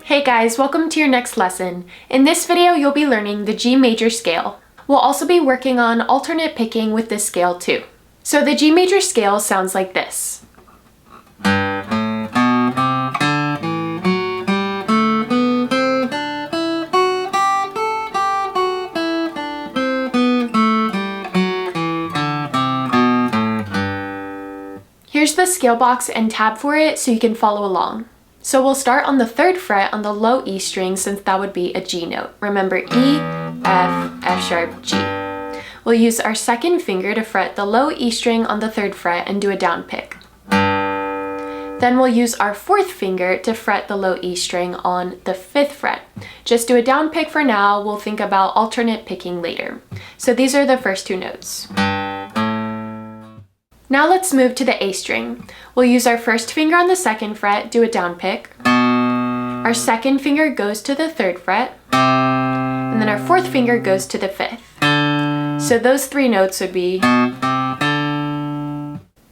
Hey guys, welcome to your next lesson. In this video, you'll be learning the G major scale. We'll also be working on alternate picking with this scale too. So the G major scale sounds like this. Here's the scale box and tab for it so you can follow along. So we'll start on the 3rd fret on the low E string since that would be a G note. Remember E, F, F sharp, G. We'll use our 2nd finger to fret the low E string on the 3rd fret and do a down pick. Then we'll use our 4th finger to fret the low E string on the 5th fret. Just do a down pick for now, we'll think about alternate picking later. So these are the first 2 notes. Now let's move to the A string. We'll use our 1st finger on the 2nd fret, do a down pick. Our 2nd finger goes to the 3rd fret, and then our 4th finger goes to the 5th. So those 3 notes would be...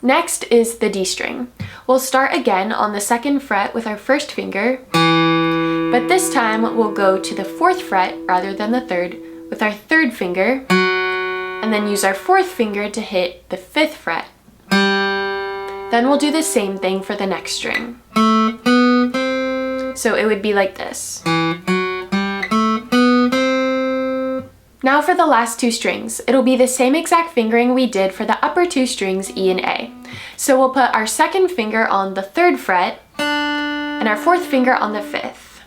Next is the D string. We'll start again on the 2nd fret with our 1st finger, but this time we'll go to the 4th fret rather than the 3rd with our 3rd finger, and then use our 4th finger to hit the 5th fret. Then we'll do the same thing for the next string. So it would be like this. Now for the last 2 strings. It'll be the same exact fingering we did for the upper 2 strings E and A. So we'll put our 2nd finger on the 3rd fret and our 4th finger on the 5th.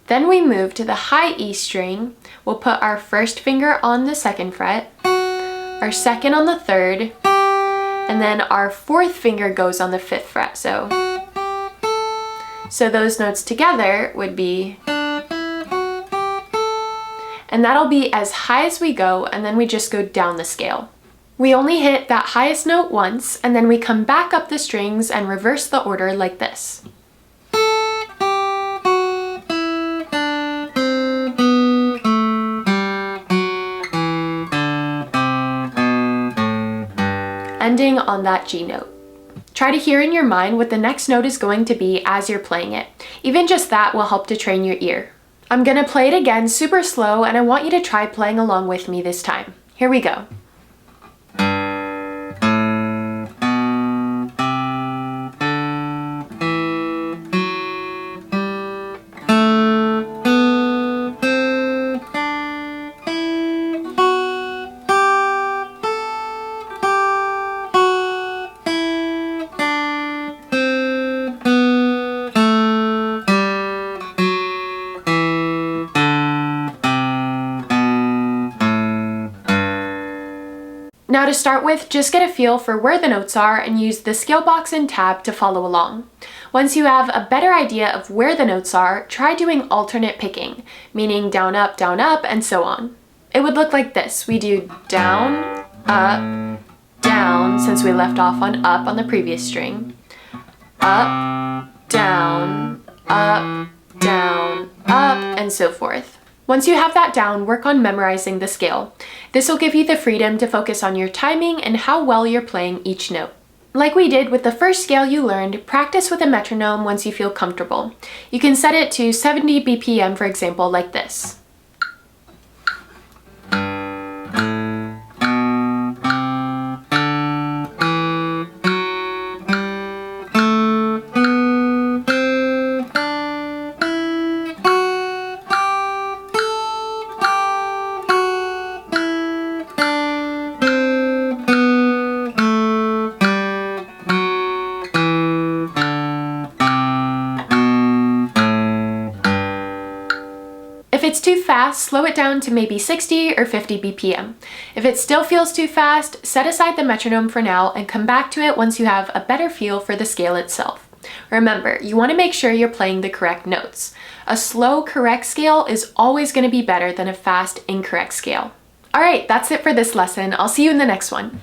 Then we move to the high E string. We'll put our 1st finger on the 2nd fret, our 2nd on the 3rd, and then our 4th finger goes on the 5th fret. So those notes together would be, and that'll be as high as we go, and then we just go down the scale. We only hit that highest note once, and then we come back up the strings and reverse the order like this. Ending on that G note. Try to hear in your mind what the next note is going to be as you're playing it. Even just that will help to train your ear. I'm gonna play it again super slow, and I want you to try playing along with me this time. Here we go. Now to start with, just get a feel for where the notes are and use the scale box and tab to follow along. Once you have a better idea of where the notes are, try doing alternate picking, meaning down, up, and so on. It would look like this. We do down, up, down, since we left off on up on the previous string, up, down, up, and so forth. Once you have that down, work on memorizing the scale. This will give you the freedom to focus on your timing and how well you're playing each note. Like we did with the first scale you learned, practice with a metronome once you feel comfortable. You can set it to 70 BPM, for example, like this. If it's too fast, slow it down to maybe 60 or 50 BPM. If it still feels too fast, set aside the metronome for now and come back to it once you have a better feel for the scale itself. Remember, you want to make sure you're playing the correct notes. A slow, correct scale is always going to be better than a fast, incorrect scale. Alright, that's it for this lesson. I'll see you in the next one.